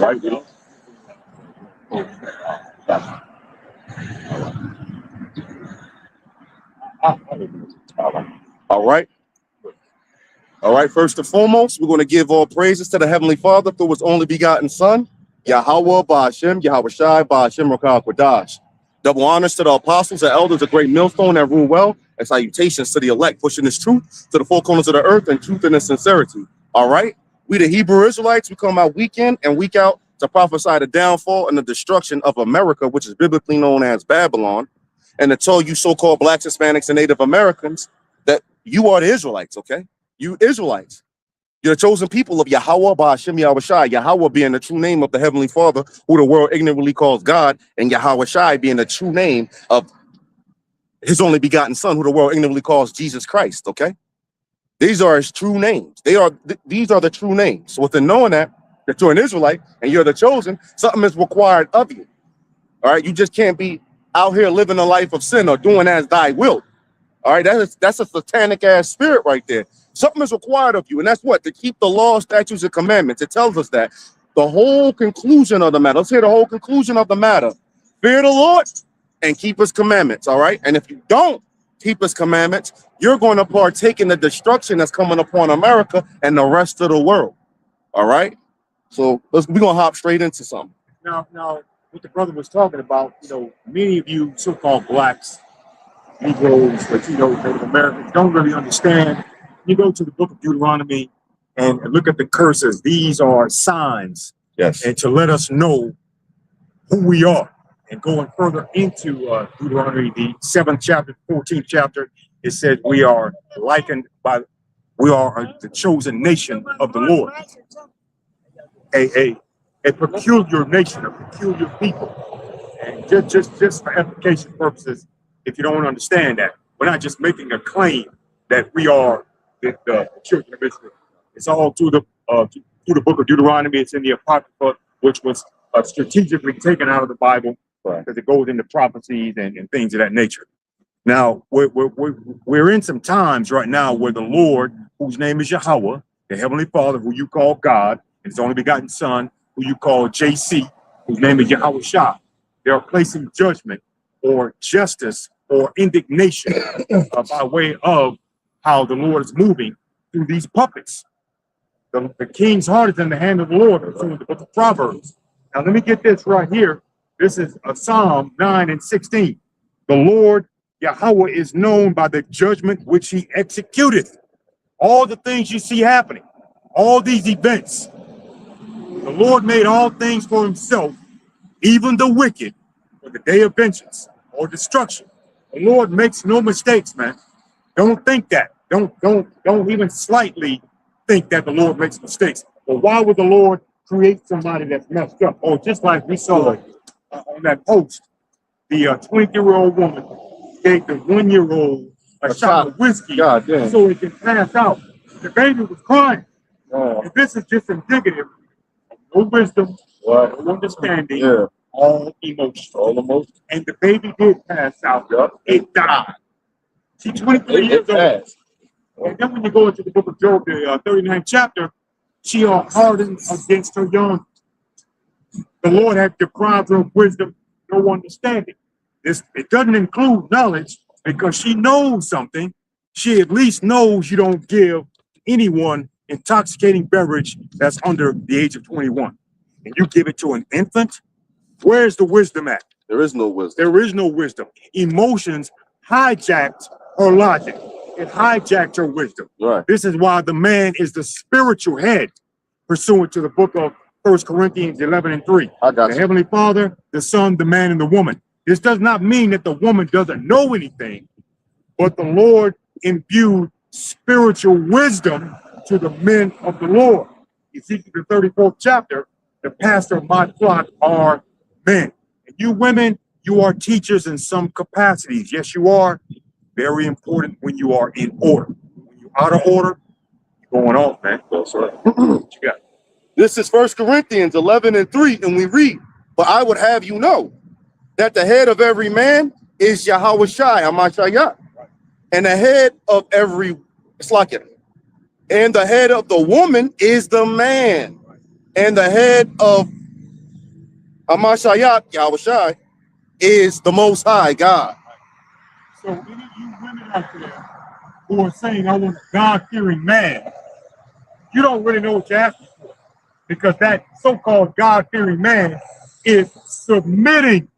right? All right. All right. First and foremost, we're going to give all praises to the Heavenly Father through His only begotten Son, Yahweh Ba'Shem, Yahweh Shai, Ba'Shem Rakah Quadash. Double honors to the apostles and elders, a great millstone that rule well, and salutations to the elect, pushing this truth to the four corners of the earth and truth in its sincerity. All right. We, the Hebrew Israelites, we come out week in and week out to prophesy the downfall and the destruction of America, which is biblically known as Babylon, and to tell you so-called blacks, Hispanics, and Native Americans that you are the Israelites, okay? You Israelites. You're the chosen people of Yahweh Ba'Shem Yahweh Shai, Yahweh being the true name of the Heavenly Father, who the world ignorantly calls God, and Yahweh Shai being the true name of His only begotten Son, who the world ignorantly calls Jesus Christ, okay? These are His true names. These are the true names. So within knowing that you're an Israelite and you're the chosen, something is required of you. All right, you just can't be out here living a life of sin or doing as thy will. All right, that's a satanic ass spirit right there. Something is required of you, and that's what? To keep the law, statutes, and commandments. It tells us that. The whole conclusion of the matter. Let's hear the whole conclusion of the matter. Fear the Lord and keep His commandments, all right? And if you don't keep His commandments, you're going to partake in the destruction that's coming upon America and the rest of the world, all right? So we're going to hop straight into something. Now, what the brother was talking about, many of you so-called blacks, Negroes, but Native Americans don't really understand. You go to the book of Deuteronomy and look at the curses. These are signs, yes, and to let us know who we are. And going further into Deuteronomy, the 7th chapter, 14th chapter, it says we are the chosen nation of the Lord, a peculiar nation, a peculiar people. And just for application purposes, if you don't understand that, we're not just making a claim that we are the children of Israel. It's all through the book of Deuteronomy. It's in the Apocrypha, which was strategically taken out of the Bible because it goes into prophecies and things of that nature. Now, we're in some times right now where the Lord, whose name is Yahweh, the Heavenly Father, who you call God, and His only begotten Son, who you call JC, whose name is Yahweh Shah, they are placing judgment or justice or indignation by way of how the Lord is moving through these puppets. The king's heart is in the hand of the Lord, according to the book of Proverbs. Now, let me get this right here. This is Psalm 9 and 16. The Lord Yahweh is known by the judgment which He executeth. All the things you see happening, all these events, the Lord made all things for Himself, even the wicked, for the day of vengeance or destruction. The Lord makes no mistakes, man. Don't think that. Don't even slightly think that the Lord makes mistakes. But why would the Lord create somebody that's messed up? Oh, just like we saw on that post, the 20-year-old woman gave the 1-year-old a shot of whiskey so it can pass out. The baby was crying. And this is just indicative of no wisdom, no understanding, all emotion. And the baby did pass out. It died. She's 23 years old. And then when you go into the book of Job, the 39th chapter, she are hardened against her young. The Lord had deprived her of wisdom, no understanding. It doesn't include knowledge because she knows something. She at least knows you don't give anyone intoxicating beverage that's under the age of 21. And you give it to an infant. Where's the wisdom at? There is no wisdom. There is no wisdom. Emotions hijacked her logic. It hijacked her wisdom. Right. This is why the man is the spiritual head, pursuant to the book of 1 Corinthians 11 and 3. The Heavenly Father, the Son, the man, and the woman. This does not mean that the woman doesn't know anything, but the Lord imbued spiritual wisdom to the men of the Lord. Ezekiel the 34th chapter, the pastor of my flock are men. And you women, you are teachers in some capacities. Yes, you are. Very important when you are in order. When you're out of order, you're going off, man. That's right. What you got? This is 1 Corinthians 11 and 3, and we read, but I would have you know that the head of every man is Yahweh Shai, Amashayah, and the head of every, and the head of the woman is the man, and the head of Amashayat, Yahushai, is the Most High God. So any of you women out there who are saying, I want a God-fearing man, you don't really know what you're asking for. Because that so-called God-fearing man is submitting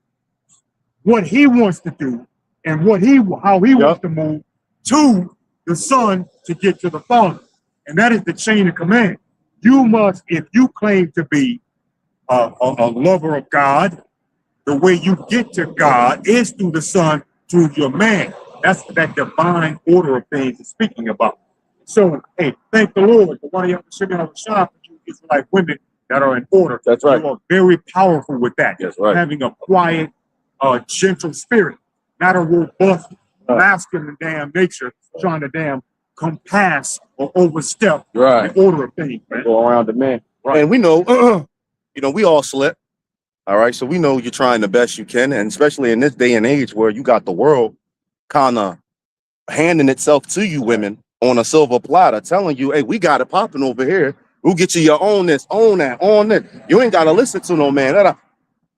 what he wants to do and how he wants to move to the Son to get to the Father. And that is the chain of command. You must, if you claim to be a lover of God, the way you get to God is through the Son, through your man. That's that divine order of things it's speaking about. So, hey, thank the Lord for one of your shop for you Israelite women that are in order. That's right. You are very powerful with that. That's right. Having a quiet, gentle spirit, not a robust, masculine damn nature trying to damn compass or overstep the order of things, man. Go around the man. Right. And we know, you know, we all slip. All right. So we know you're trying the best you can. And especially in this day and age where you got the world kind of handing itself to you women on a silver platter, telling you, hey, we got it popping over here. We'll get you your own this, own that, on this. You ain't got to listen to no man.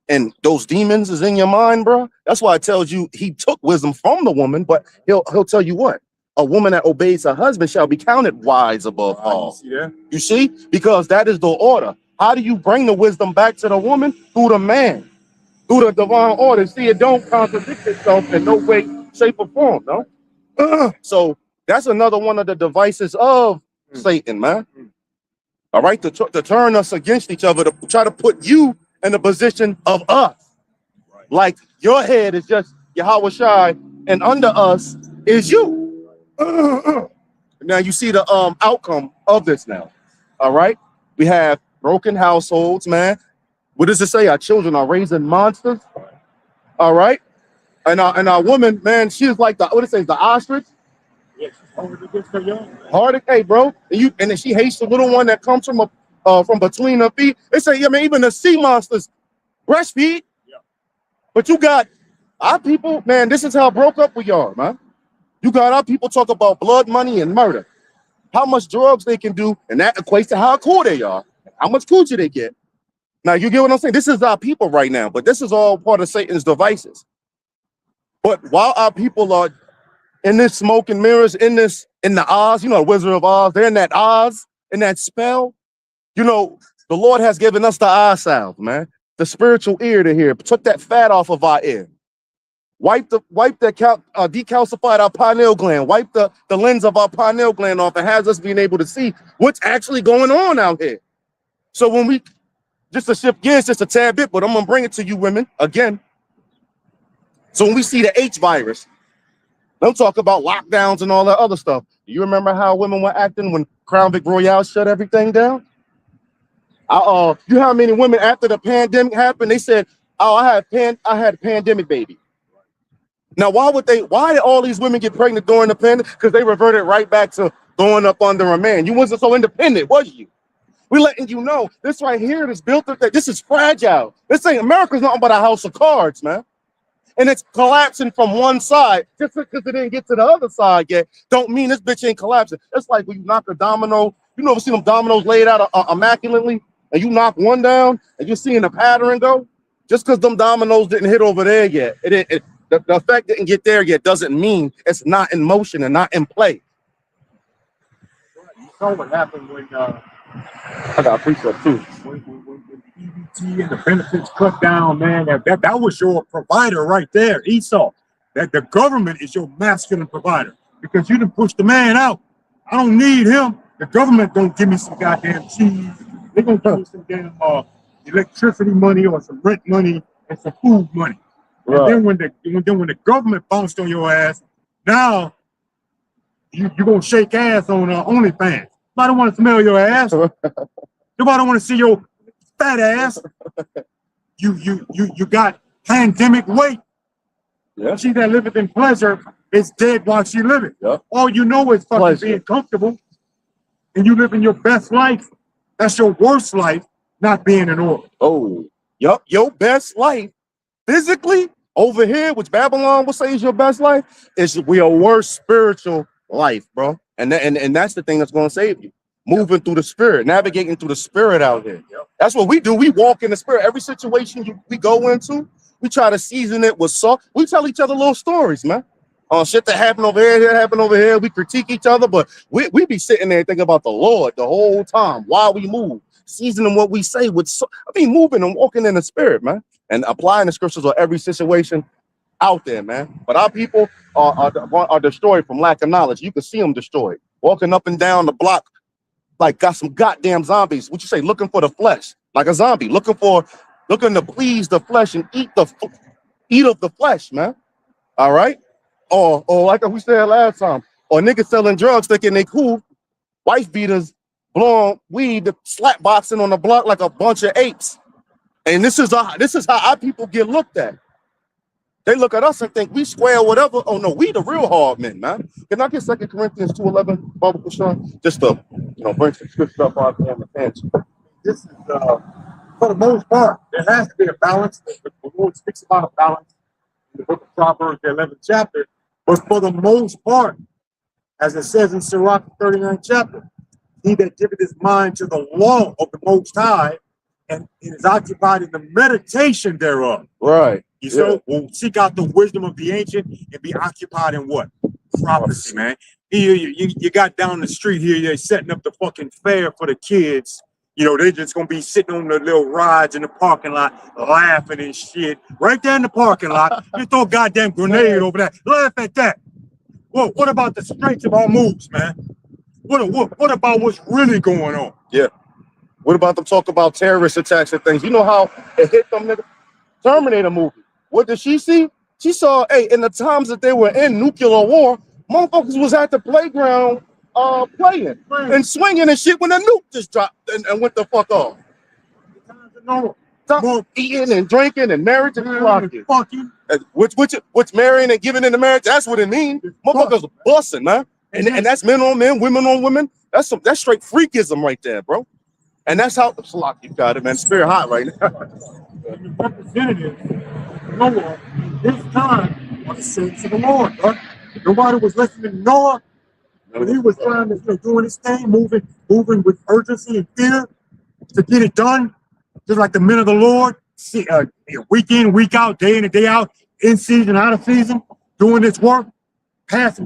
And those demons is in your mind, bro. That's why it tells you he took wisdom from the woman, but he'll tell you what? A woman that obeys her husband shall be counted wise above all. You see? Because that is the order. How do you bring the wisdom back to the woman? Through the man, through the divine order. See, it don't contradict itself in no way, shape, or form, no? So that's another one of the devices of Satan, man. All right, to turn us against each other, to try to put you in the position of us. Like your head is just Yahweh Shai, and under us is you. Now you see the outcome of this now. All right, we have broken households, man. What does it say? Our children are raising monsters. All right, and our woman, man, she is like what it says, the ostrich. Yes, Hard, hey, bro. And then she hates the little one that comes from between her feet. They say, yeah, man, even the sea monsters breastfeed. Yeah. But you got our people, man. This is how broke up we are, man. You got our people talk about blood money and murder, how much drugs they can do, and that equates to how cool they are, how much coochie they get. Now you get what I'm saying? This is our people right now, but this is all part of Satan's devices. But while our people are in this smoke and mirrors, in the Oz, you know, Wizard of Oz, they're in that Oz, in that spell. You know, the Lord has given us the eye salve, man, the spiritual ear to hear. Took that fat off of our ear. Decalcified our pineal gland. Wipe the lens of our pineal gland off and has us being able to see what's actually going on out here. So when we, just to shift gears just a tad bit, but I'm going to bring it to you women again. So when we see the H virus, don't talk about lockdowns and all that other stuff. Do you remember how women were acting when Crown Vic Royale shut everything down? You know how many women after the pandemic happened, they said, oh, I had a pandemic baby. Now, why did all these women get pregnant during the pandemic? Because they reverted right back to going up under a man. You wasn't so independent, was you? We letting you know this right here, this built up, this is fragile. This ain't America's nothing but a house of cards, man. And it's collapsing from one side. Just because it didn't get to the other side yet, don't mean this bitch ain't collapsing. It's like when you knock a domino, you never see them dominoes laid out immaculately, and you knock one down, and you're seeing the pattern go. Just because them dominoes didn't hit over there yet, the effect didn't get there yet doesn't mean it's not in motion and not in play. You saw what happened when I got a precept too. When the EBT and the benefits cut down, man, that was your provider right there, Esau. That the government is your masculine provider because you done pushed the man out. I don't need him. The government don't give me some goddamn cheese. They're gonna give me some damn electricity money or some rent money and some food money. Right. And then when the government bounced on your ass, now you're gonna shake ass on OnlyFans. Nobody want to smell your ass. Nobody want to see your fat ass. You got pandemic weight. Yeah. She that liveth in pleasure is dead while she living. Yep. All you know is fucking pleasure. Being comfortable, and you living your best life. That's your worst life, not being in order. Oh, yup, your best life, physically over here, which Babylon will say is your best life, is your worst spiritual life, bro. And that's the thing that's going to save you. Moving through the spirit, navigating through the spirit out here. Yep. That's what we do. We walk in the spirit. Every situation we go into, we try to season it with salt. We tell each other little stories, man. Shit that happened over here, that happened over here. We critique each other, but we be sitting there thinking about the Lord the whole time while we move, seasoning what we say with moving and walking in the spirit, man, and applying the scriptures on every situation out there, man. But our people are destroyed from lack of knowledge. You can see them destroyed, walking up and down the block like got some goddamn zombies. What you say? Looking for the flesh, like a zombie, looking to please the flesh and eat of the flesh, man. All right. Or like we said last time, or niggas selling drugs thinking they cool, wife beaters blowing weed, slap boxing on the block like a bunch of apes. And this is how our people get looked at. They look at us and think we square whatever. Oh no, we the real hard men, man. Can I get 2 Corinthians 2:11, Baba Kushan? Just to bring some scripture up on the fence. This is for the most part, there has to be a balance. The Lord speaks about a balance in the book of Proverbs, the 11th chapter. But for the most part, as it says in Sirach, the 39th chapter, he that giveth his mind to the law of the Most High and is occupied in the meditation thereof. Right. You so will seek out the wisdom of the ancient and be occupied in what? Prophecy, man. You got down the street here, they're setting up the fucking fair for the kids. They're just gonna be sitting on the little rides in the parking lot, laughing and shit. Right there in the parking lot, you throw a goddamn grenade over there. Laugh at that. Well, what about the strength of our moves, man? What about what's really going on? Yeah. What about them talk about terrorist attacks and things? You know how it hit them niggas? Terminator movie. What did she see? She saw, in the times that they were in nuclear war, motherfuckers was at the playground playing and swinging and shit when the nuke just dropped and went the fuck off. Eating and drinking and marriage and fucking. What's marrying and giving into marriage? That's what it means. Motherfuckers are busting, man. And that's men on men, women on women. That's straight freakism right there, bro. And that's how you got it, man. Spirit hot right now. The representatives of Noah in this time are the saints of the Lord, bro. Nobody was listening to Noah. When he was trying to doing his thing, moving with urgency and fear to get it done, just like the men of the Lord, week in, week out, day in and day out, in season, out of season, doing this work, passing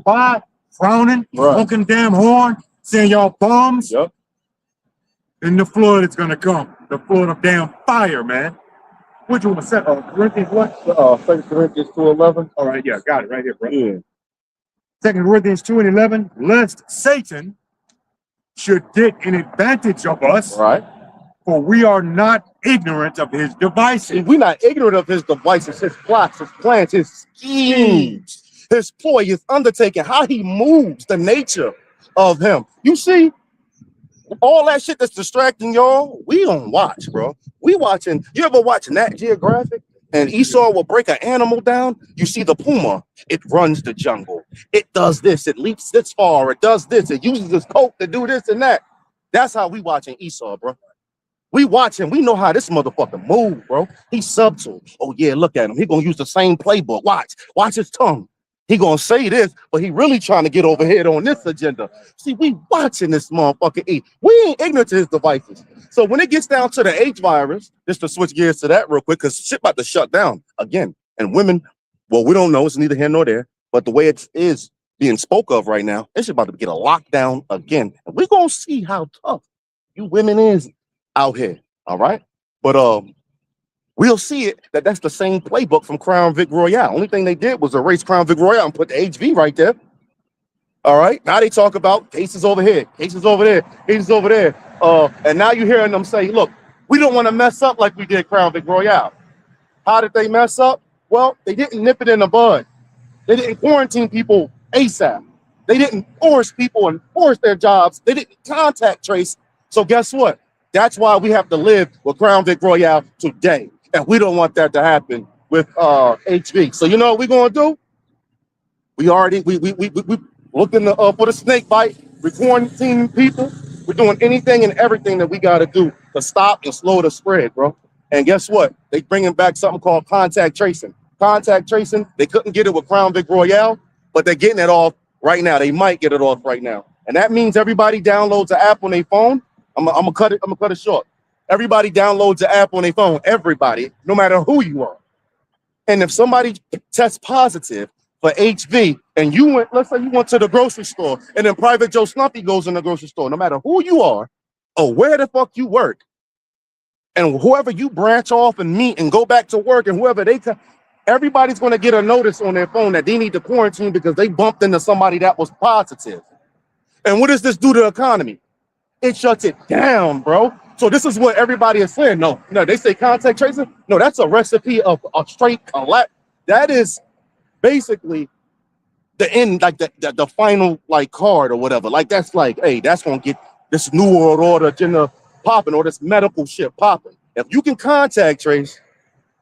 by, frowning, honking damn horn, saying y'all bums. Yep. Then the flood is gonna come. The flood of damn fire, man. What you want to say? Corinthians what? 2 Corinthians 2:11. All right, yeah, got it right here, bro. Yeah. 2 Corinthians 2:11, lest Satan should get an advantage of us, Right. for we are not ignorant of his devices. We're not ignorant of his devices, his plots, his plans, his schemes, his ploy, his undertaking, how he moves, the nature of him. You see, all that shit that's distracting y'all, we don't watch, bro. We watching. You ever watch Nat Geographic? And Esau will break an animal down. You see the puma, it runs the jungle. It does this, it leaps this far, it does this, it uses its coat to do this and that. That's how we watching Esau, bro. We watch him, we know how this motherfucker move, bro. He's subtle. Oh yeah, look at him. He gonna use the same playbook. Watch his tongue. He gonna say this, but he really trying to get over here on this agenda. See, we watching this motherfucker eat. We ain't ignorant to his devices. So when it gets down to the H virus, just to switch gears to that real quick, because shit about to shut down again. And women, well, we don't know. It's neither here nor there. But the way it is being spoke of right now, it's about to get a lockdown again. And we're gonna see how tough you women is out here. All right. But we'll see it that's the same playbook from Crown Vic Royale. Only thing they did was erase Crown Vic Royale and put the HV right there. All right. Now they talk about cases over here, cases over there, cases over there. And now you're hearing them say, look, we don't want to mess up like we did Crown Vic Royale. How did they mess up? Well, they didn't nip it in the bud. They didn't quarantine people ASAP. They didn't force people and force their jobs. They didn't contact trace. So guess what? That's why we have to live with Crown Vic Royale today. And we don't want that to happen with HV. So you know what we're gonna do? We looking for the snake bite. We're quarantining people. We're doing anything and everything that we gotta do to stop and slow the spread, bro. And guess what? They bringing back something called contact tracing. Contact tracing. They couldn't get it with Crown Vic Royale, but they're getting it off right now. They might get it off right now, and that means everybody downloads an app on their phone. I'm gonna cut it short. Everybody downloads the app on their phone. Everybody, no matter who you are. And if somebody tests positive for HV and you went, let's say you went to the grocery store and then Private Joe Slumpy goes in the grocery store, no matter who you are or where the fuck you work, and whoever you branch off and meet and go back to work and whoever everybody's going to get a notice on their phone that they need to quarantine because they bumped into somebody that was positive. And what does this do to the economy? It shuts it down, bro. So this is what everybody is saying. No, they say contact tracing. No, that's a recipe of a straight collapse. That is basically the end, like the final like card or whatever. Like that's like, hey, that's gonna get this new world order agenda popping or this medical shit popping. If you can contact trace,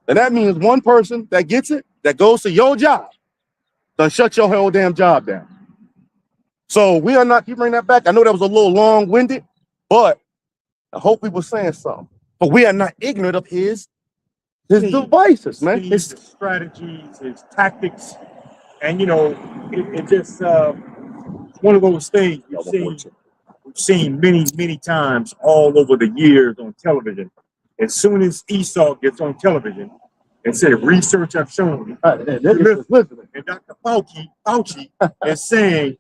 then that means one person that gets it, that goes to your job, done shut your whole damn job down. So we are not, you bring that back. I know that was a little long-winded, but I hope we were saying something. But we are not ignorant of his devices, man. His strategies, his tactics. And, you know, it just one of those things we've seen many, many times all over the years on television. As soon as Esau gets on television and said, research have shown, and Dr. Fauci is saying,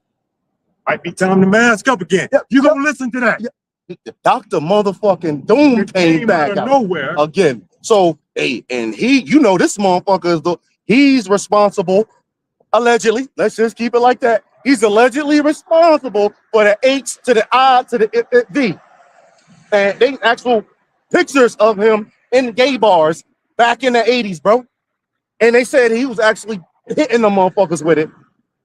might be time to mask up again. Yeah, you gonna listen to that? Yeah. Dr. Motherfucking Doom came back out nowhere again. So, hey, and he, you know, this motherfucker is he's responsible, allegedly. Let's just keep it like that. He's allegedly responsible for the H to the I to the V. And they actual pictures of him in gay bars back in the 80s, bro. And they said he was actually hitting the motherfuckers with it.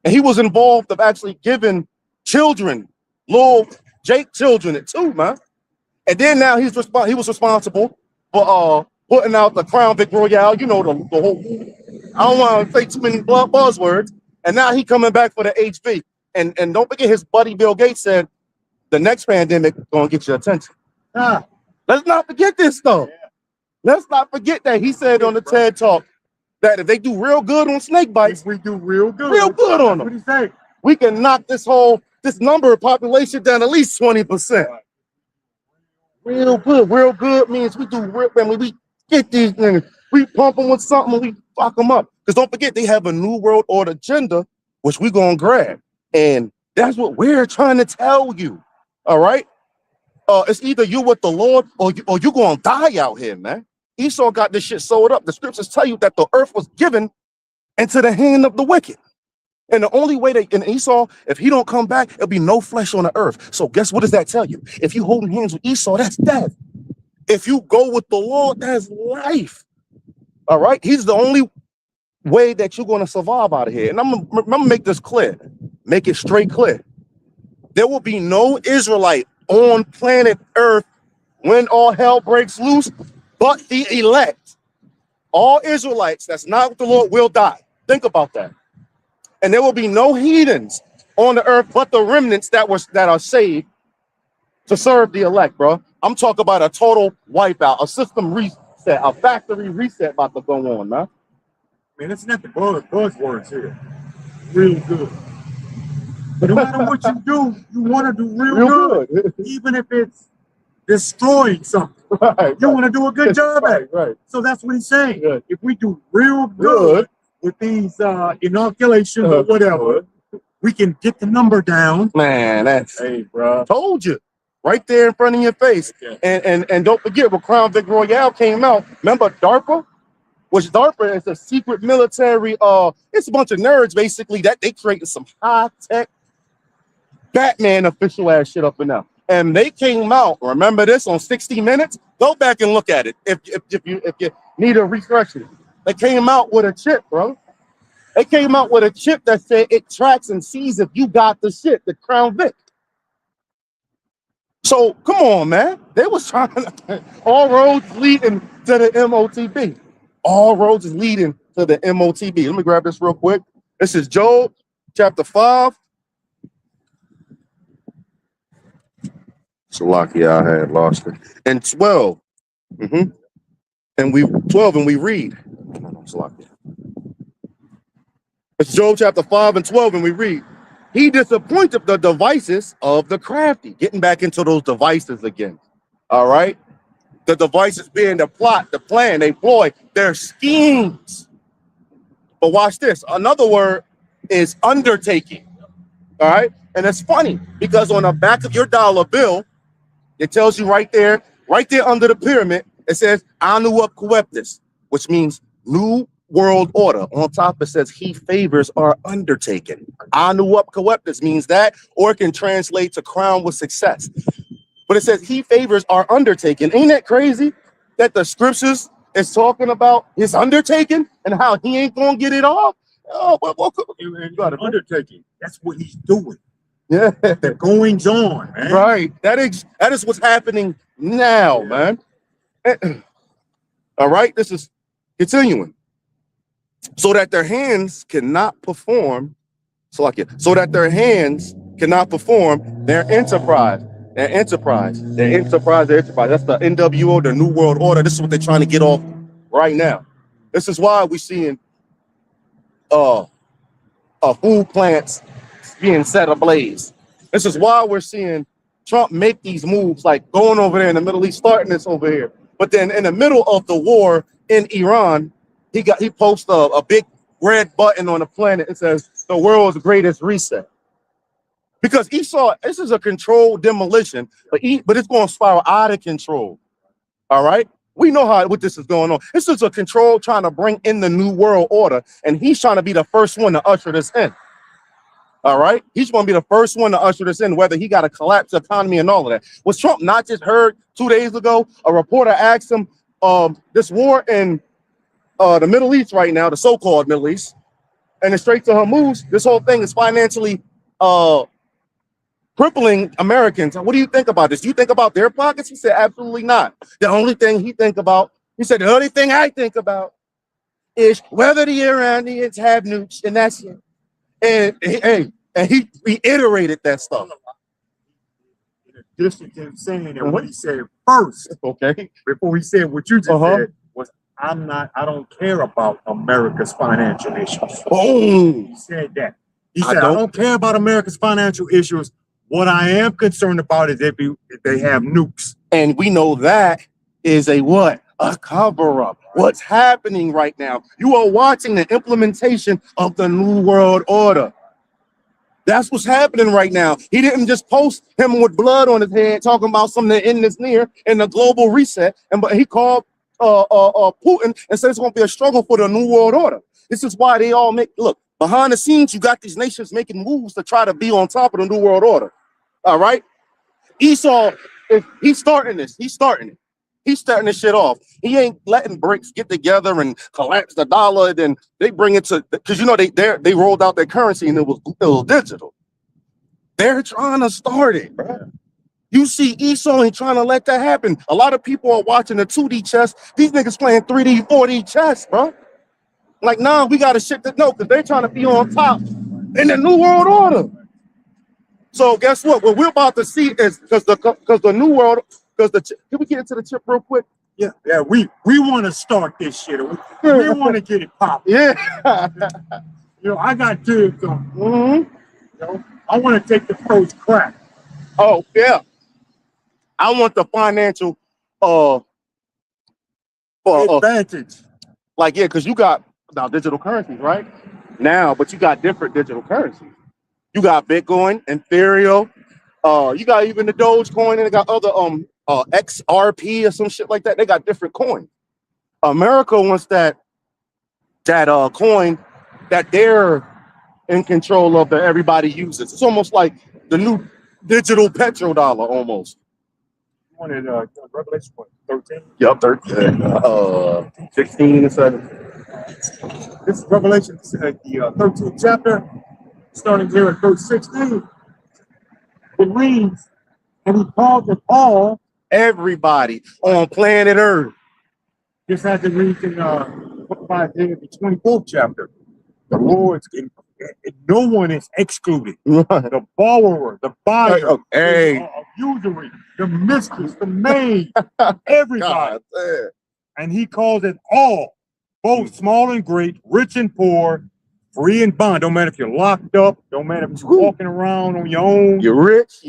And he was involved of actually giving children, little Jake children it too, man. And then now he was responsible for putting out the Crown Vic Royale, you know, the whole, I don't want to say too many buzzwords. And now he coming back for the HV. And don't forget his buddy Bill Gates said the next pandemic gonna get your attention. Let's not forget this though. Let's not forget that he said on the TED Talk that if they do real good on snake bites, we do real good on them. What do you say? We can knock this number of population down at least 20%. Real good means we do real. I mean, we get these niggas, we pump them with something, and we fuck them up. Because don't forget, they have a new world order agenda, which we gonna grab, and that's what we're trying to tell you. All right, it's either you with the Lord or you gonna die out here, man. Esau got this shit sold up. The scriptures tell you that the earth was given into the hand of the wicked. And the only way in Esau, if he don't come back, it'll be no flesh on the earth. So guess what does that tell you? If you holding hands with Esau, that's death. If you go with the Lord, that's life. All right? He's the only way that you're going to survive out of here. And I'm gonna make this clear. Make it straight clear. There will be no Israelite on planet Earth when all hell breaks loose, but the elect. All Israelites that's not with the Lord will die. Think about that. And there will be no heathens on the earth but the remnants that are saved to serve the elect, bro. I'm talking about a total wipeout, a system reset, a factory reset about to go on, man. Man, it's not the buzzwords here. Real good. But no matter what you do, you want to do real good. Even if it's destroying something. Right, you want to do a good job at it. Right. So that's what he's saying. Good. If we do real good with these inoculations or whatever, we can get the number down. Man, that's, hey, bro. Told you. Right there in front of your face. Okay. And don't forget, when Crown Vic Royale came out, remember DARPA? Which DARPA is a secret military, it's a bunch of nerds basically that they created some high-tech Batman official ass shit up in there. And they came out, remember this, on 60 Minutes? Go back and look at it if you need a refresher. They came out with a chip, bro. They came out with a chip that said it tracks and sees if you got the shit, the Crown Vic. So come on, man. They was trying to, all roads leading to the MOTB. All roads is leading to the MOTB. Let me grab this real quick. This is Job chapter 5. Salakia, I had lost it. And 12. And we 12 and we read. It's Job chapter 5 and 12, and we read, he disappointed the devices of the crafty. Getting back into those devices again. All right. The devices being the plot, the plan, they ploy, their schemes. But watch this. Another word is undertaking. All right. And it's funny because on the back of your dollar bill, it tells you right there under the pyramid, it says Anu up Coeptus, which means new world order. On top, it says he favors our undertaking. Anu up Coeptus means that, or it can translate to crown with success. But it says he favors our undertaking. Ain't that crazy that the scriptures is talking about his undertaking and how he ain't gonna get it off? Oh, but you got an undertaking. That's what he's doing. Yeah, the goings on, man. Right. That is what's happening now, man. All right, this is continuing. So that their hands cannot perform, so that their hands cannot perform their enterprise. Their enterprise. That's the NWO, the New World Order. This is what they're trying to get off right now. This is why we're seeing food plants being set ablaze. This is why we're seeing Trump make these moves, like going over there in the Middle East, starting this over here. But then in the middle of the war in Iran, he posted a big red button on the planet. It says the world's greatest reset. Because he saw this is a controlled demolition, but it's going to spiral out of control. All right. We know what this is going on. This is a control trying to bring in the new world order, and he's trying to be the first one to usher this in. All right. He's going to be the first one to usher this in, whether he got to collapse the economy and all of that. Was Trump not just heard 2 days ago? A reporter asked him, this war in the Middle East right now, the so-called Middle East, and it's straight to her moves. This whole thing is financially crippling Americans. What do you think about this? Do you think about their pockets? He said, absolutely not. The only thing he think about, he said, the only thing I think about is whether the Iranians have nukes, and that's it. And he reiterated that stuff. In addition to him saying that, what he said first, okay, before he said what you just said, was I don't care about America's financial issues. Boom. He said that. He said, I don't care about America's financial issues. What I am concerned about is if they have nukes. And we know that is a what? A cover-up. What's happening right now? You are watching the implementation of the New World Order. That's what's happening right now. He didn't just post him with blood on his head talking about something that in this near in the global reset, but he called Putin and said it's going to be a struggle for the New World Order. This is why they all look, behind the scenes, you got these nations making moves to try to be on top of the New World Order. All right? Esau, he's starting this. He's starting it. He's starting this shit off. He ain't letting BRICS get together and collapse the dollar. Then they bring it to, because they rolled out their currency and it was digital. They're trying to start it, bro. You see Esau ain't trying to let that happen. A lot of people are watching the 2D chess. These niggas playing 3D, 4D chess, bro. Like, nah, we got to shit that note because they're trying to be on top in the New World Order. So guess what? What we're about to see is because the New World. Can we get into the chip real quick? Yeah, we want to start this shit. We want to get it popping. Yeah. I got dibs on. I want to take the first crack. Oh yeah. I want the financial advantage. Because you got now digital currencies, right? Now, but you got different digital currencies. You got Bitcoin, Ethereum. You got even the Dogecoin, and they got other XRP or some shit like that. They got different coins. America wants that coin that they're in control of that everybody uses. It's almost like the new digital petrodollar almost. You wanted Revelation 13? Yep, 13. 16 and 7. This is Revelation, the 13th chapter, starting here at verse 16. It reads, and he called them all, everybody on planet Earth. Just as it reads in the 24th chapter. The Lord's, no one is excluded. The borrower, the buyer, usury, the mistress, the maid, everybody. And he calls it all, both small and great, rich and poor, free and bond. Don't matter if you're locked up. Don't matter if you're walking around on your own. You're rich.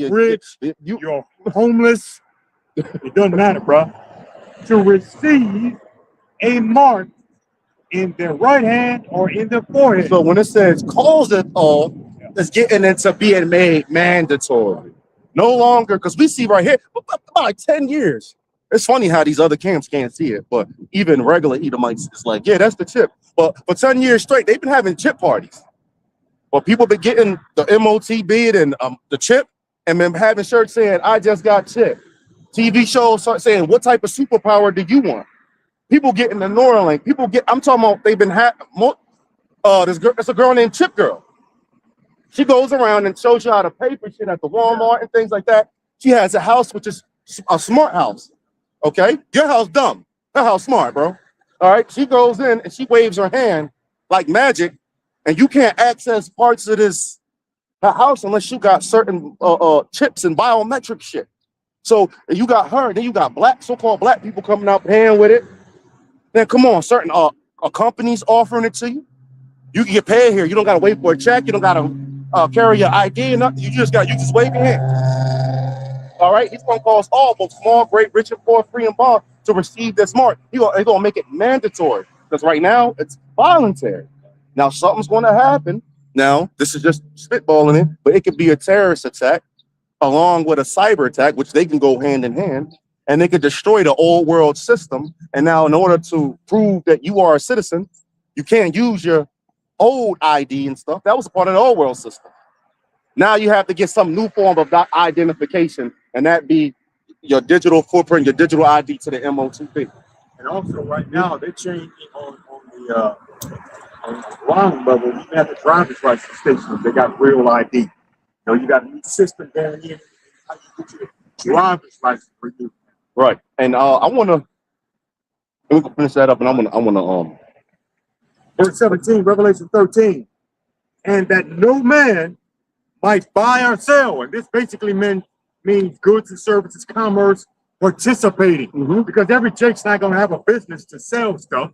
You're homeless. It doesn't matter, bro. to receive a mark in their right hand or in their forehead. So when it says cause it all, it's getting into being made mandatory. No longer, because we see right here, about like 10 years. It's funny how these other camps can't see it, but even regular Edomites, it's like, yeah, that's the chip. But for 10 years straight, they've been having chip parties. But people been getting the MOT bid and the chip, and then having shirts saying, I just got chipped. TV shows start saying, what type of superpower do you want? People getting the Neuralink. I'm talking about they've been there's a girl named Chip Girl. She goes around and shows you how to pay for shit at the Walmart and things like that. She has a house which is a smart house. Okay? Your house dumb. Her house smart, bro. All right. She goes in and she waves her hand like magic, and you can't access parts of her house unless you got certain chips and biometric shit. So you got her, then you got so-called black people coming out paying with it. Then come on, certain companies offering it to you. You can get paid here. You don't gotta wait for a check. You don't gotta carry your ID and nothing. You just wave your hand. All right, he's gonna cause all, both small, great, rich, and poor, free and bond, to receive this mark. He's gonna make it mandatory because right now it's voluntary. Now something's gonna happen. Now this is just spitballing it, but it could be a terrorist attack along with a cyber attack, which they can go hand in hand. And they could destroy the old world system. And now in order to prove that you are a citizen, you can't use your old ID and stuff. That was a part of the old world system. Now you have to get some new form of identification, and that be your digital footprint, your digital ID to the MOTP. And also right now they're changing on the ground level, even at the driver's license stations, they got real ID. You know, you got a new system going in, how you get your driver's license renewed. Right, and I want to. We can finish that up, and I want to Verse 17, Revelation 13, and that no man might buy or sell, and this basically means goods and services, commerce, participating, because every Jake's not gonna have a business to sell stuff,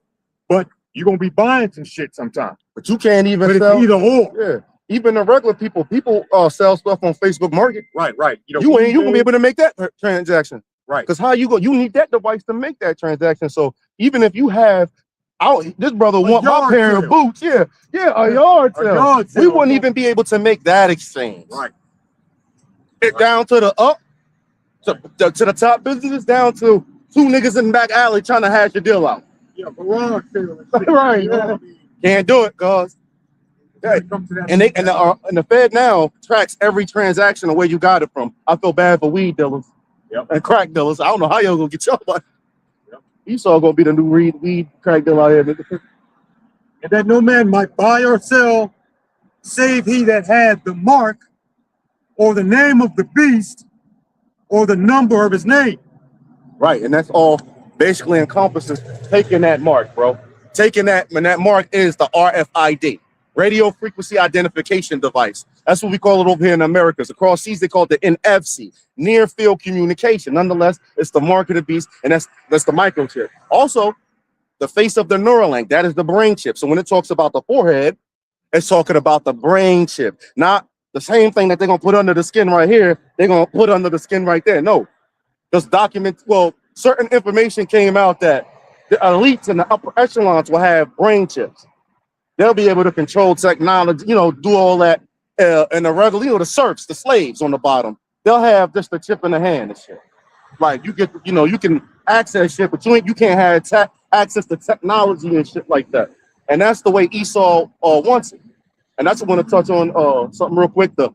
but you're gonna be buying some shit sometime. But you can't even but sell. It's either or. Yeah. Even the regular people sell stuff on Facebook Market. Right. You gonna be able to make that transaction. Right. Because you need that device to make that transaction. So even if you have this brother want my pair of boots, a yard sale. We wouldn't even be able to make that exchange. Right. It down to to the top businesses, down to two niggas in the back alley trying to hash your deal out. Yeah, garage sale. Right. Yeah. Can't do it, cause. And the Fed now tracks every transaction the way you got it from. I feel bad for weed dealers and crack dealers. I don't know how y'all gonna get your money. Esau gonna be the new weed crack dealer out here. And that no man might buy or sell, save he that had the mark, or the name of the beast, or the number of his name. Right, and that's all basically encompasses taking that mark, bro. Taking that, and that mark is the RFID. Radio frequency identification device. That's what we call it over here in Americas. Across seas, they call it the NFC, near field communication. Nonetheless, it's the mark of the beast, and that's the microchip. Also, the face of the Neuralink, that is the brain chip. So when it talks about the forehead, it's talking about the brain chip, not the same thing that they're gonna put under the skin right here. They're gonna put under the skin right there. No, just certain information came out that the elites and the upper echelons will have brain chips. They'll be able to control technology, do all that. And the regular, the serfs, the slaves on the bottom, they'll have just a chip in the hand and shit. Like you can access shit, but you can't have access to technology and shit like that. And that's the way Esau wants it. And that's what I want to touch on something real quick. The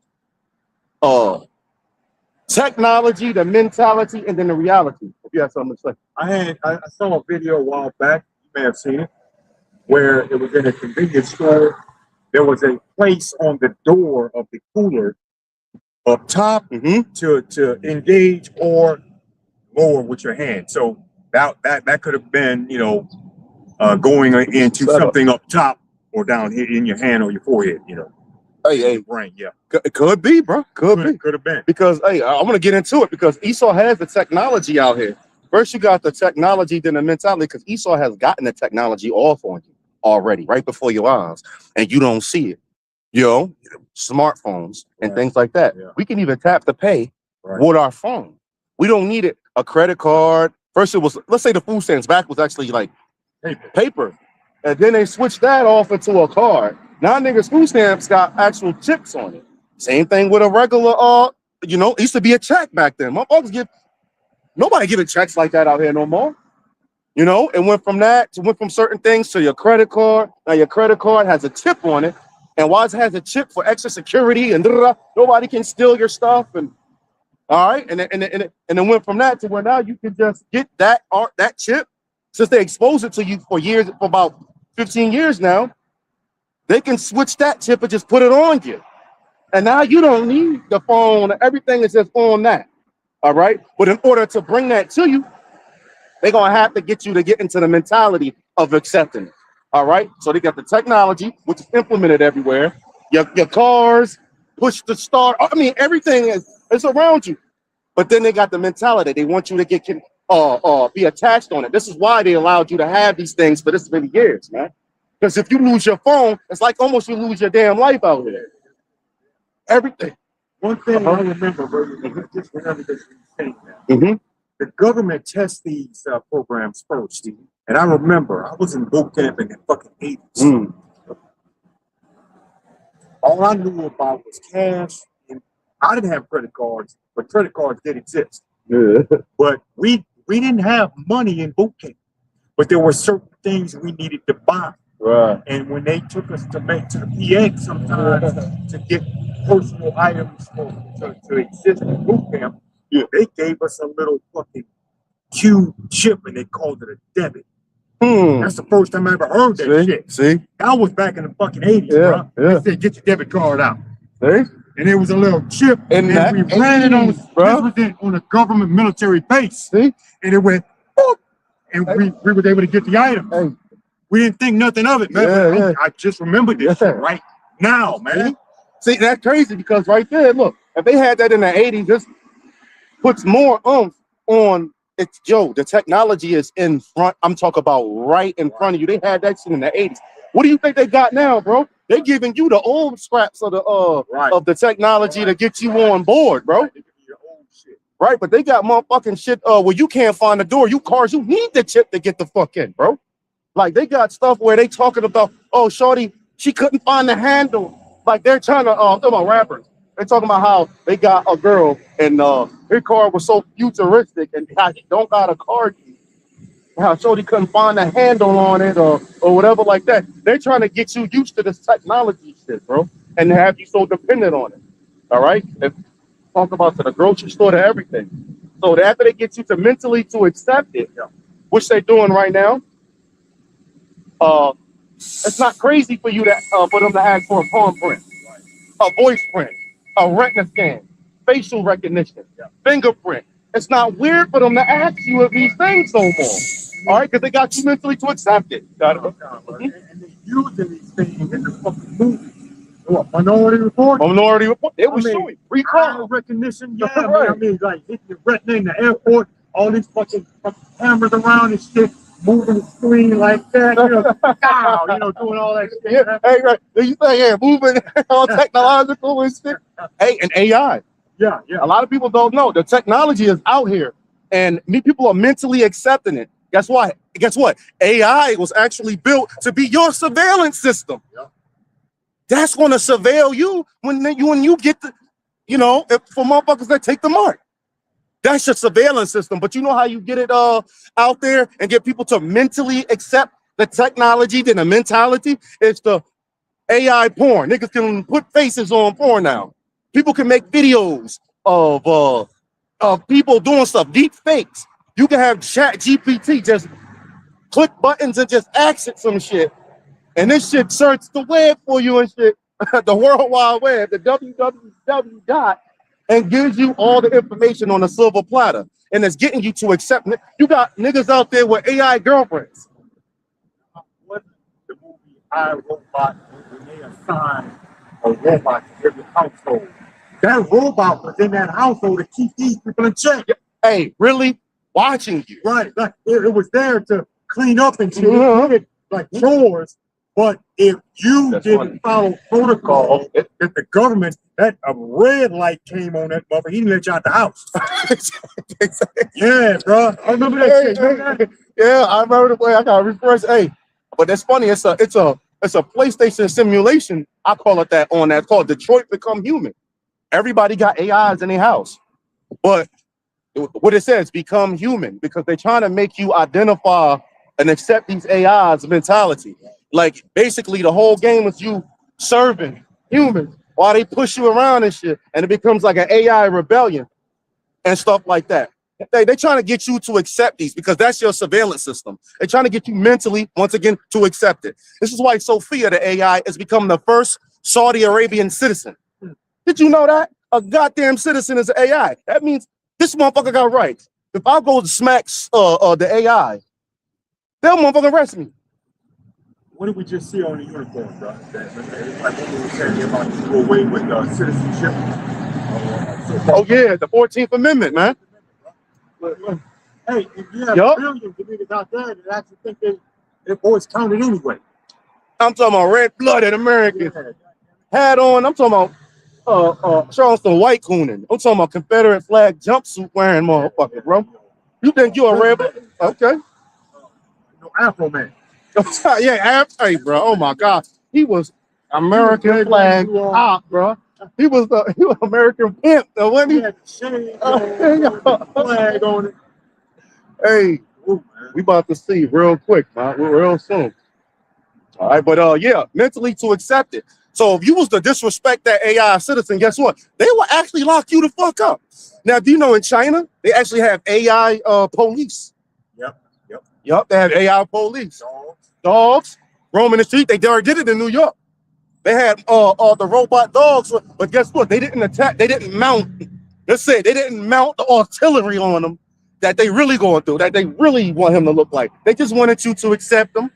technology, the mentality, and then the reality. If you have something to say. I saw a video a while back, you may have seen it, where it was in a convenience store. There was a place on the door of the cooler up top to engage or lower with your hand. So that could have been, going into something up top or down here in your hand or your forehead, Hey, brain, yeah. It could be, bro. Could have been. Because I want to get into it because Esau has the technology out here. First, you got the technology, then the mentality, because Esau has gotten the technology off on you already, right before your eyes, and you don't see it. Smartphones and things like that. Yeah. We can even tap to pay with our phone. We don't need it. A credit card. First it was, let's say the food stamps back was actually like paper. And then they switched that off into a card. Now niggas food stamps got actual chips on it. Same thing with a regular, it used to be a check back then. Nobody giving checks like that out here no more. It went from certain things to your credit card. Now your credit card has a chip on it. And while it has a chip for extra security and nobody can steal your stuff. And all right. And it went from that to where now you can just get that chip. Since they expose it to you for about 15 years now, they can switch that chip and just put it on you. And now you don't need the phone. Everything is just on that. All right. But in order to bring that to you, they're going to have to get you to get into the mentality of accepting it. All right. So they got the technology, which is implemented everywhere. Your cars, push to start. I mean, everything is around you. But then they got the mentality. They want you to be attached on it. This is why they allowed you to have these things for this many years, man. Because if you lose your phone, it's like almost you lose your damn life out here. Everything. One thing I remember, just remember this thing now. The government tests these programs first. And I remember I was in boot camp in the fucking 80s. All I knew about was cash. And I didn't have credit cards, but credit cards did exist. Yeah. But we didn't have money in boot camp. But there were certain things we needed to buy. Right. And when they took us to the PX sometimes to get personal items to exist in boot camp, they gave us a little fucking cube chip and they called it a debit. That's the first time I ever heard that shit. See? I was back in the fucking 80s, bro. They said, get your debit card out. See? And it was a little chip. And we ran it on a government military base. See? And it went, boop. And we were able to get the item. Hey. We didn't think nothing of it, man. I just remembered this shit right now, man. See, that's crazy because right there, look, if they had that in the 80s, this puts more oomph on it. The technology is in front. I'm talking about right in front of you. They had that shit in the 80s. What do you think they got now, bro? They're giving you the old scraps of the technology to get you on board, bro. Right, but they got motherfucking shit where you can't find the door. You need the chip to get the fuck in, bro. Like they got stuff where they talking about, oh, shorty, she couldn't find the handle. Like they're trying to talk about rappers. They're talking about how they got a girl and her car was so futuristic and how she don't got a car key. How shorty couldn't find the handle on it or whatever like that. They're trying to get you used to this technology shit, bro, and have you so dependent on it. All right? And talk about to the grocery store to everything. So after they get you to mentally to accept it, which they're doing right now, it's not crazy for you to for them to ask for a palm print, a voice print, a retina scan, facial recognition, fingerprint. It's not weird for them to ask you of these things no more. All right, because they got you mentally to accept it. Got it? And they using these things in the fucking movies. What, Minority Report? Minority Report. They were showing recall recognition. Yeah, right. I mean, like hitting your retina in the airport, all these fucking cameras around and shit. Moving the screen like that, doing all that shit. Yeah, hey, right. You think, moving all technological and shit. Hey, and AI. Yeah. A lot of people don't know the technology is out here, and people are mentally accepting it. Guess what? AI was actually built to be your surveillance system. Yeah. That's going to surveil you when you get the, for motherfuckers that take the mark. That's your surveillance system. But you know how you get it out there and get people to mentally accept the technology, then the mentality? It's the AI porn. Niggas can put faces on porn now. People can make videos of people doing stuff, deep fakes. You can have Chat GPT just click buttons and just ask some shit. And this shit search the web for you and shit. The World Wide Web, the www. And gives you all the information on a silver platter. And it's getting you to accept it. You got niggas out there with AI girlfriends. What the movie I, Robot, when they assigned a robot to every household? That robot was in that household to keep these people in check. Hey, really? Watching you. Right. Like, it was there to clean up and shit. Like chores. But if you That's didn't follow protocol, that the government, that a red light came on that mother, he didn't let you out the house. Yeah, bro. I remember that shit. Remember that? Yeah, I remember the way I got refreshed. Hey, but that's funny. It's a PlayStation simulation. I call it that on that. It's called Detroit Become Human. Everybody got AIs in their house, but what it says, become human, because they're trying to make you identify and accept these AIs mentality. Like basically the whole game is you serving humans while they push you around and shit, and it becomes like an AI rebellion and stuff like that. They're trying to get you to accept these because that's your surveillance system. They're trying to get you mentally, once again, to accept it. This is why Sophia, the AI, has become the first Saudi Arabian citizen. Did you know that? A goddamn citizen is an AI. That means this motherfucker got rights. If I go to smacks the AI, they'll motherfucking arrest me. What did we just see on the uniform, bro? Like what we were saying about to do away with citizenship. Oh yeah, the 14th Amendment, man. Hey, if you have billions of niggas out there that actually think their voice counted anyway. I'm talking about red-blooded Americans. Yeah. Had on, I'm talking about showing some white cooning. I'm talking about Confederate flag jumpsuit wearing motherfucker, bro. You think you a rebel? Okay. No Afro man. Yeah, hey, bro. Oh my God, he was American flag top, bro. He was American pimp, though, wasn't he? He had the flag on it. Hey, we about to see real quick, man. We're real soon. All right, but yeah, mentally to accept it. So if you was to disrespect that AI citizen, guess what? They will actually lock you the fuck up. Now, do you know in China they actually have AI police? Yep. They have AI police. Dogs roaming the street. They already did it in New York. They had the robot dogs, but guess what? They didn't attack. They didn't mount. Let's say they didn't mount the artillery on them that they really going through. That they really want him to look like. They just wanted you to accept them.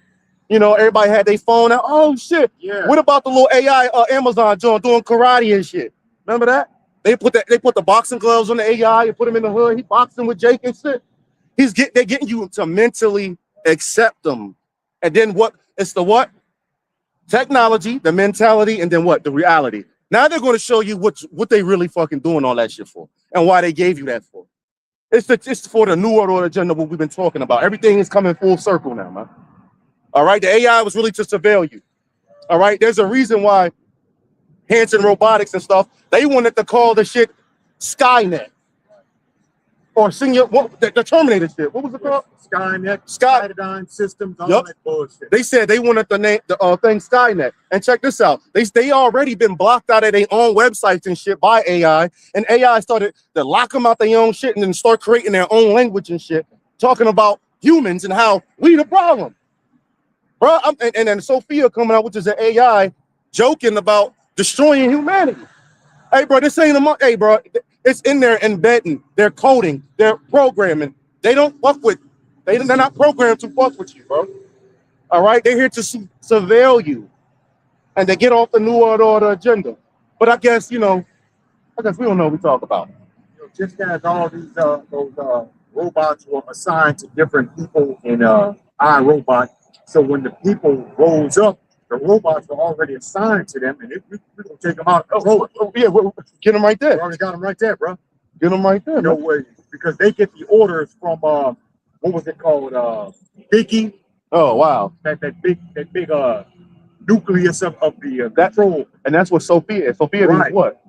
You know, everybody had their phone out. Oh shit! Yeah. What about the little AI Amazon joint doing karate and shit? Remember that? They put the boxing gloves on the AI and put him in the hood. He boxing with Jake and shit. They're getting you to mentally accept them, and then what? It's the what? Technology, the mentality, and then what? The reality. Now they're going to show you what they really fucking doing all that shit for, and why they gave you that for. It's for the new world order agenda. What we've been talking about. Everything is coming full circle now, man. All right, the AI was really to surveil you. All right, there's a reason why Hanson Robotics and stuff, they wanted to call the shit Skynet. Or the Terminator shit. What was it called? Skynet, Skydyne Systems, all that bullshit. They said they wanted the name, the thing Skynet. And check this out. They already been blocked out of their own websites and shit by AI. And AI started to lock them out their own shit and then start creating their own language and shit, talking about humans and how we the problem. Bro, and then Sophia coming out, which is an AI, joking about destroying humanity. Hey, bro, this ain't a hey, bro, it's in there embedding, they're coding, they're programming. They don't fuck with, they're not programmed to fuck with you, bro. All right, they're here to surveil you, and they get off the new world order agenda. But I guess we don't know what we talk about. You know, just as all these those robots were assigned to different people in iRobot. So when the people rose up, the robots were already assigned to them, and we're gonna take them out. Yeah, get them right there. We already got them right there, bro. Get them right there. No way, because they get the orders from what was it called? Biggie. Oh wow. That big nucleus of the control. And that's what Sophia is. Sophia right. Means what?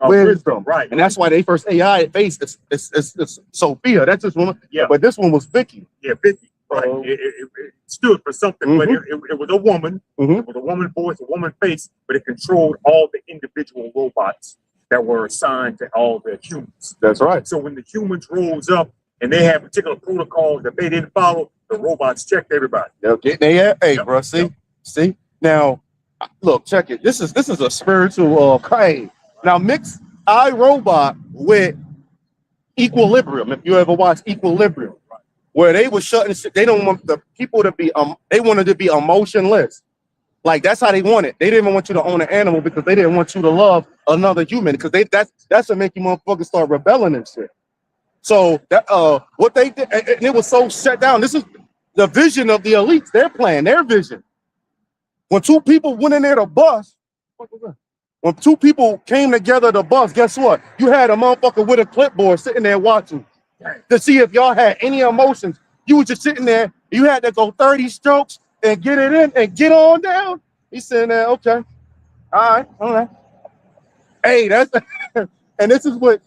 Wisdom, right? And that's why they first AI face it's Sophia. That's this woman. Yeah. But this one was Vicky. Yeah, Vicky. Right. It stood for something, but it was a woman. It was a woman voice, a woman face, but it controlled all the individual robots that were assigned to all the humans. That's right. So when the humans rose up and they had particular protocols that they didn't follow, the robots checked everybody. Hey, bro, see? Now, look, check it. This is a spiritual claim. Now, mix iRobot with Equilibrium. If you ever watch Equilibrium, where they were shutting shit, they don't want the people to be they wanted to be emotionless. Like that's how they want it. They didn't even want you to own an animal because they didn't want you to love another human, because that's what make you motherfuckers start rebelling and shit. So that what they did, and it was so shut down. This is the vision of the elites. They're playing their vision. When two people went in there to bust, when two people came together to bust, guess what? You had a motherfucker with a clipboard sitting there watching to see if y'all had any emotions. You were just sitting there. You had to go 30 strokes and get it in and get on down. He's sitting there, okay. All right. Hey, that's and this is what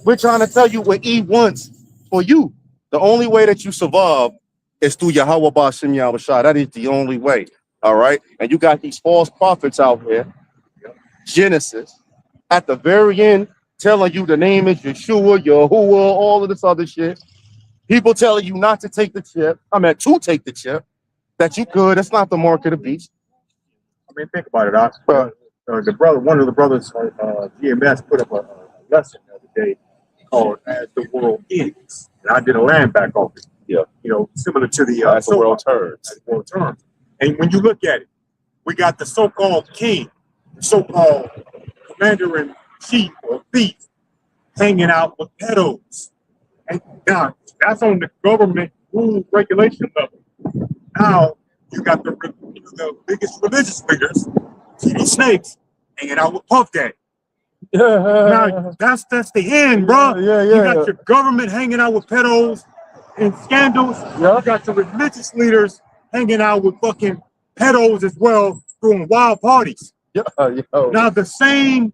we're trying to tell you what E wants for you. The only way that you survive is through Yahweh Ba'Shem Yahushua. That is the only way. All right. And you got these false prophets out here, Genesis, at the very end, telling you the name is Yeshua, Yahuwah, all of this other shit. People telling you not to take the chip. I mean, to take the chip, that you could. That's not the mark of the beast. I mean, think about it. The brother, one of the brothers, GMS, put up a lesson the other day called "As the World Ends," and I did a land back off it. Yeah, you know, similar to the As the World Turns. As the World Turns. And when you look at it, we got the so-called king, the so-called commander-in-chief or thief, hanging out with pedos. And now that's on the government rule regulation level. Now you got the biggest religious leaders, TV snakes, hanging out with Puff Daddy. Now that's the end, bro. You got your government hanging out with pedos and scandals. You got your religious leaders hanging out with fucking pedos as well, doing wild parties. Now the same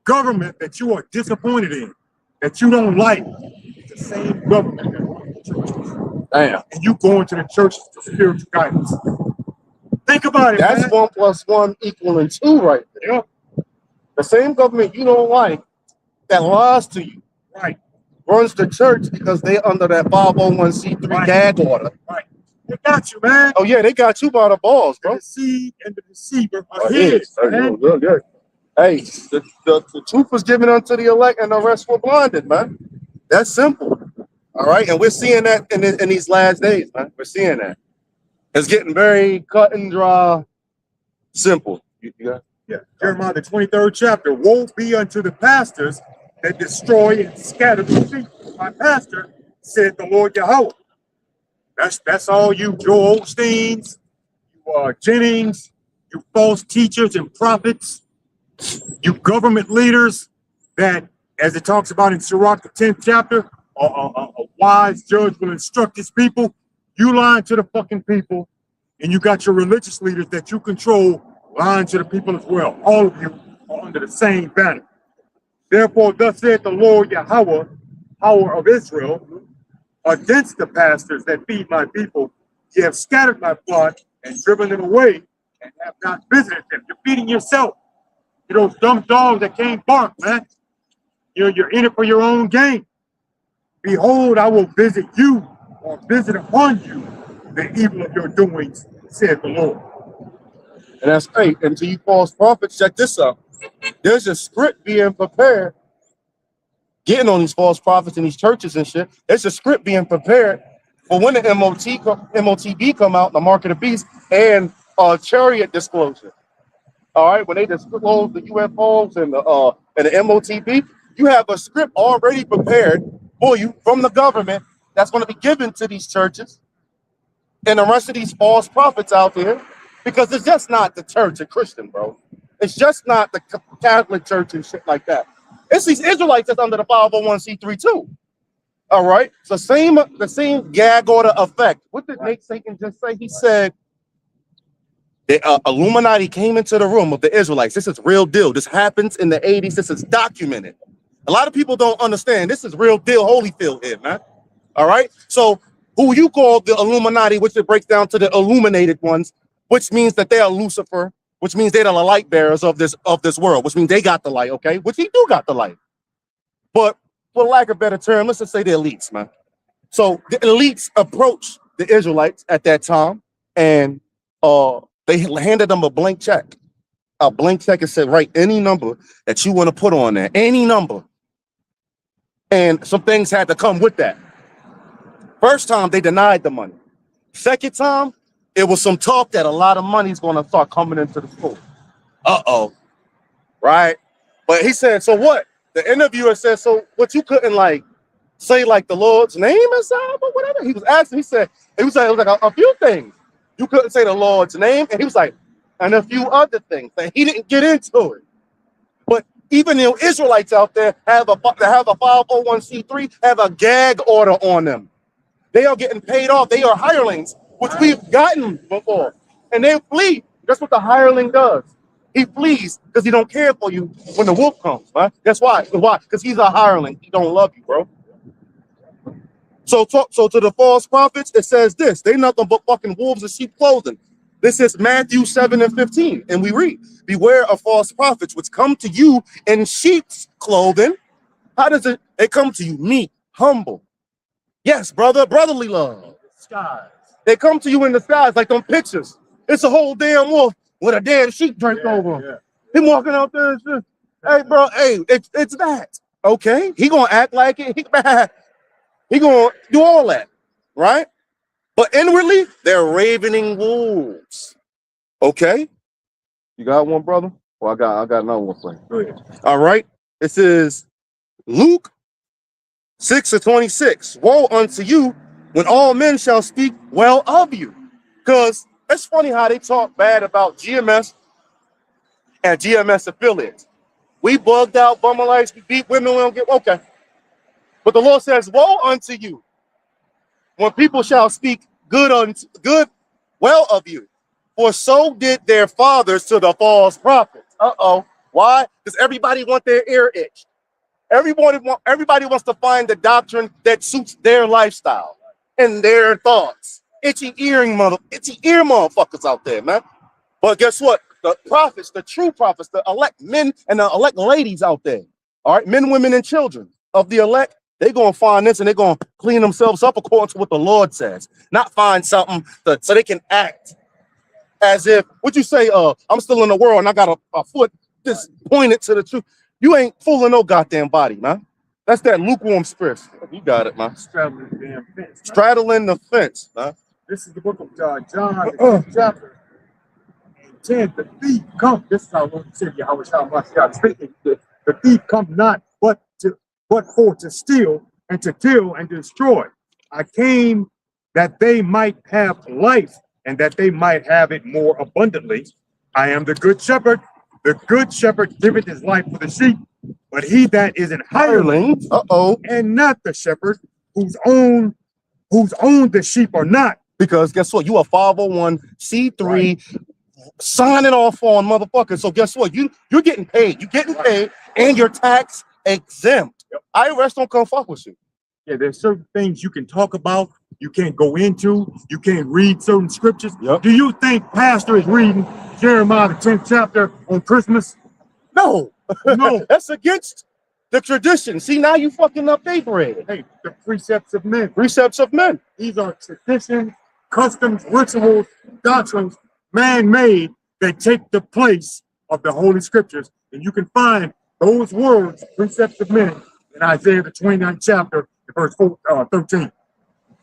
government that you are disappointed in, that you don't like, is the same government that runs the churches. Damn. And you go into the churches for spiritual guidance. Think about it. That's man. 1 + 1 = 2 right there. Yeah. The same government you don't like that lies to you, Right, runs the church because they're under that 501c3 gag order. right. They got you, man. Oh yeah, they got you by the balls, bro. The seed and the deceiver are his, man. Hey, the truth was given unto the elect, and the rest were blinded, man. That's simple. All right, and we're seeing that in these last days, man. We're seeing that. It's getting very cut and dry, simple. Yeah. Jeremiah the 23rd chapter. Woe be unto the pastors that destroy and scatter the sheep. My pastor, said the Lord Yahweh. That's all you Joel Osteens, you Jennings, you false teachers and prophets, you government leaders that, as it talks about in Sirach, the 10th chapter, a wise judge will instruct his people. You lying to the fucking people, and you got your religious leaders that you control lying to the people as well. All of you are under the same banner. Therefore, thus saith the Lord Yahweh, power of Israel, against the pastors that feed my people, ye have scattered my flock and driven them away, and have not visited them. You're feeding yourself. You're those dumb dogs that can't bark, man. You're in it for your own gain. Behold, I will visit you, or visit upon you the evil of your doings, saith the Lord. And that's great. And to you false prophets, check this out. There's a script being prepared, getting on these false prophets in these churches and shit. There's a script being prepared for when the MOTB come out, the mark of the beast, and chariot disclosure. All right, when they disclose the UFOs and the MOTB, you have a script already prepared for you from the government that's going to be given to these churches and the rest of these false prophets out there, because it's just not the church and Christian, bro. It's just not the Catholic church and shit like that. It's these Israelites that's under the 501c3 too. All right, so the same gag order effect. What did Nate Satan just say? He said the Illuminati came into the room of the Israelites. This is real deal. This happens in the 80s. This is documented. A lot of people don't understand. This is real deal, Holyfield here, man. All right, so who you call the Illuminati, which it breaks down to the illuminated ones, which means that they are Lucifer, which means they're the light bearers of this world, which means they got the light, okay? Which he do got the light. But for lack of a better term, let's just say the elites, man. So the elites approached the Israelites at that time, and they handed them a blank check. A blank check and said, write any number that you want to put on there, any number. And some things had to come with that. First time, they denied the money. Second time, it was some talk that a lot of money is going to start coming into the school. Uh-oh. Right? But he said, so what? The interviewer said, so what, you couldn't say the Lord's name inside or whatever? He was asking, it was like a few things. You couldn't say the Lord's name. And he was like, and a few other things that he didn't get into it. But even the Israelites out there have a 501c3, have a gag order on them. They are getting paid off. They are hirelings, which we've gotten before. And they flee. That's what the hireling does. He flees because he don't care for you when the wolf comes, right? That's why. Why? Because he's a hireling. He don't love you, bro. So to the false prophets, it says this. They nothing but fucking wolves in sheep clothing. This is Matthew 7:15. And we read, beware of false prophets, which come to you in sheep's clothing. How does it? They come to you meek, humble. Yes, brotherly love. Skies. They come to you in the skies like them pictures. It's a whole damn wolf with a damn sheep draped over him. He walking out there and shit. Hey, bro, hey, it's that. Okay, he gonna act like it. He gonna do all that, right? But inwardly, they're ravening wolves. Okay, you got one, brother? Well, I got another one for you. Go ahead. All right, this is Luke 6:26. Woe unto you when all men shall speak well of you. Because it's funny how they talk bad about GMS and GMS affiliates. We bugged out Bummerlights, we beat women, we don't get okay. But the Lord says, woe unto you when people shall speak good well of you. For so did their fathers to the false prophets. Why? Because everybody want their ear itched. Everybody wants to find the doctrine that suits their lifestyle and their thoughts. Itchy ear motherfuckers out there, man. But guess what? The prophets, the true prophets, the elect men and the elect ladies out there, all right, men, women, and children of the elect, they're going to find this and they're going to clean themselves up according to what the Lord says, not find something so they can act as if, what you say, I'm still in the world and I got a foot just pointed to the truth. You ain't fooling no goddamn body, man. That's that lukewarm spirit. You got it, man. Straddling the damn fence. Straddling the fence, man. This is the book of John, the 10th chapter. And 10, the thief come. This is how Lord said, Yahweh God speaking. The thief come not but for to steal and to kill and destroy. I came that they might have life and that they might have it more abundantly. I am the good shepherd. The good shepherd giveth his life for the sheep, but he that is an hireling, and not the shepherd, whose own the sheep are not. Because guess what? You a 501c3 right. Signing off on motherfuckers. So guess what? You're getting paid. You're getting paid, and you're tax exempt. Yep. IRS don't come fuck with you. Yeah, there's certain things you can talk about, you can't go into, you can't read certain scriptures. Yep. Do you think pastor is reading Jeremiah the 10th chapter on Christmas? No. No. That's against the tradition. See, now you fucking up their bread. Hey, the precepts of men. Precepts of men. These are traditions, customs, rituals, doctrines, man-made, that take the place of the Holy Scriptures. And you can find those words, precepts of men, in Isaiah the 29th chapter, verse 13.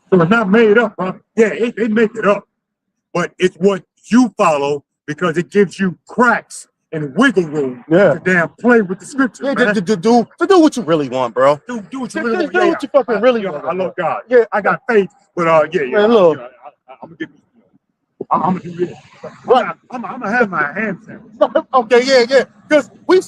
So it's not made up, huh? Yeah, they make it up. But it's what you follow because it gives you cracks and wiggle room to damn play with the scriptures. Yeah, to do what you really want, bro. Do what you really want. Do what you fucking really want. I love God. Yeah, I got faith, but man, look. I'm gonna I'm gonna do this. Right. I'm gonna have my hands down. Okay, yeah. Because we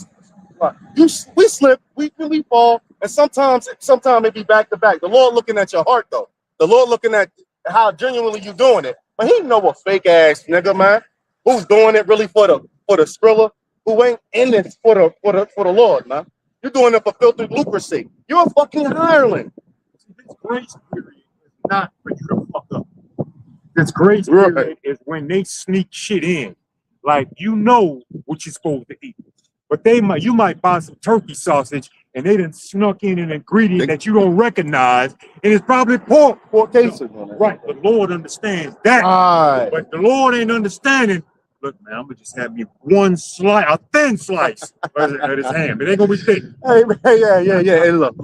slip, we fall, and sometimes it be back to back. The Lord looking at your heart, though. The Lord looking at how genuinely you doing it. But he know a fake ass nigga, man, who's doing it really for the skrilla, who ain't in it for the Lord, man. You're doing it for filthy lucracy. You're a fucking hireling. This grace period is not for you to fuck up. This grace period is when they sneak shit in. Like, you know what you're supposed to eat. But you might buy some turkey sausage and they done snuck in an ingredient that you don't recognize, and it's probably pork. Pork cases. Right. The Lord understands that. But the Lord ain't understanding. Look, man, I'm gonna just have me one slice, a thin slice of his ham. It ain't gonna be thick. Hey, yeah. Hey, look.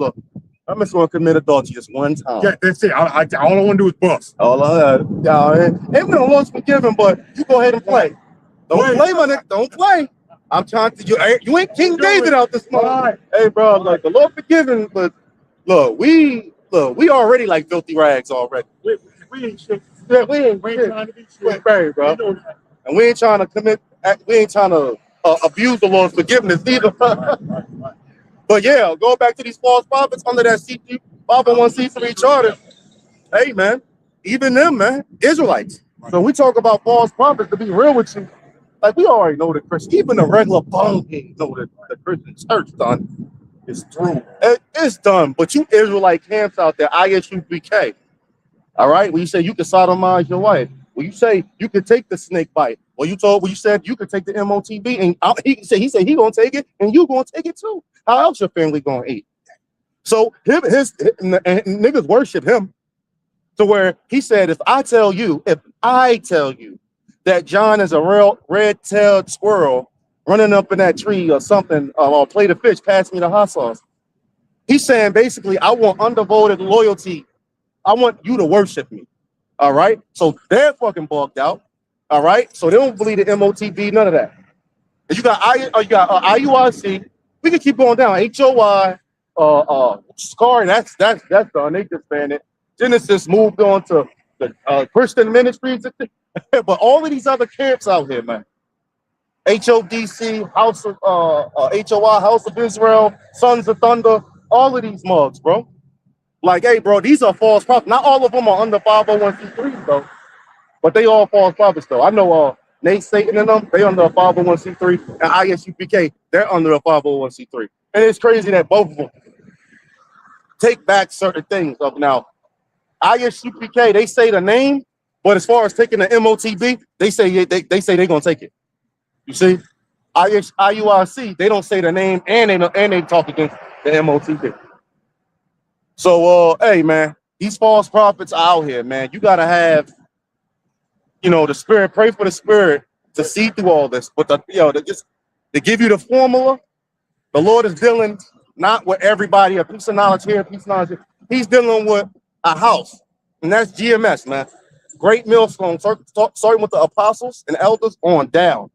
I'm just gonna commit adultery just one time. Yeah, that's it. All I want to do is bust. Ain't no Lord's forgiven, but you go ahead and play. Don't play, my nigga. Don't play. I'm trying to. You ain't King David out this morning. Hey, bro, like the Lord forgiven, but look, we already like filthy rags already. We ain't shit. Yeah, we ain't trying to be we shit. ain't married, bro. And we ain't trying to we ain't trying to abuse the Lord's forgiveness either. But yeah, going back to these false prophets under that 501c3 charter, hey man, even them, man, Israelites. So we talk about false prophets, to be real with you. Like we already know the Christian, even the regular boneheads know that the Christian church done is through. It's done. But you Israelite camps out there, ISUPK, all right? When you say you can sodomize your wife, when you say you can take the snake bite, when you said you could take the MOTB, and he said he gonna take it, and you gonna take it too. How else your family gonna eat? So and niggas worship him to where he said, if I tell you that John is a real red-tailed squirrel running up in that tree or something, or plate of fish, pass me the hot sauce. He's saying basically, I want undevoted loyalty. I want you to worship me. All right. So they're fucking bugged out. All right. So they don't believe the MOTB, none of that. You got IUIC. We can keep going down. HOI, Scar. That's done. They disbanded. Genesis moved on to the Christian ministries. But all of these other camps out here, man. HODC, House of HOI, House of Israel, Sons of Thunder, all of these mugs, bro. Like, hey, bro, these are false prophets. Not all of them are under 501c3s, though, but they all false prophets, though. I know Nate Satan and them, they under a 501c3, and ISUPK, they're under a 501c3. And it's crazy that both of them take back certain things. Now, ISUPK, they say the name, but as far as taking the MOTB, they say they're gonna take it. You see, IUIC, they don't say the name, and they talk against the MOTB. So, hey, man, these false prophets are out here, man. You got to have, the spirit, pray for the spirit to see through all this. But, to give you the formula, the Lord is dealing not with everybody, a piece of knowledge here, a piece of knowledge here. He's dealing with a house, and that's GMS, man. Great millstone, starting with the apostles and elders on down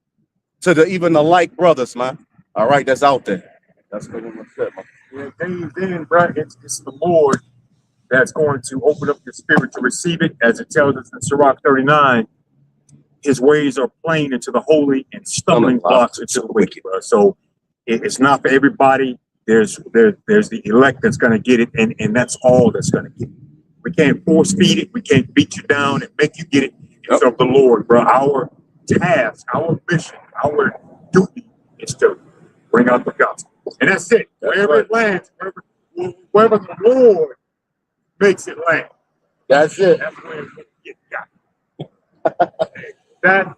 to even the like brothers, man. All right, that's out there. That's what I'm saying, man. Yeah, then, bro, it's the Lord that's going to open up your spirit to receive it, as it tells us in Sirach 39. His ways are plain into the holy, and stumbling blocks into the wicked, bro. So it's not for everybody. There's the elect that's going to get it, and that's all that's going to get it. We can't force feed it. We can't beat you down and make you get it. It's of the Lord, bro. Our task, our mission, our duty is to bring out the gospel. And that's it. Wherever it lands, wherever the Lord makes it land. That's it. That's where it's going to get got. That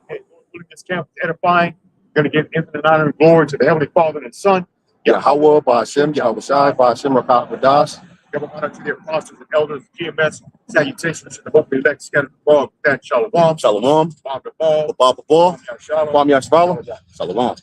this camp is edifying. Going to give infinite honor and glory to the Heavenly Father and Son. Yahweh, Ba'ashem, Yahweh Shai, Ba'ashem, Rakah, Radash. Give honor to the apostles and elders, GMS, salutations to the hope elect scattered abroad. Shalom. Shalom. Bob the ball. Baba Ball. Shalom. Kwame Yashvala. Shalom.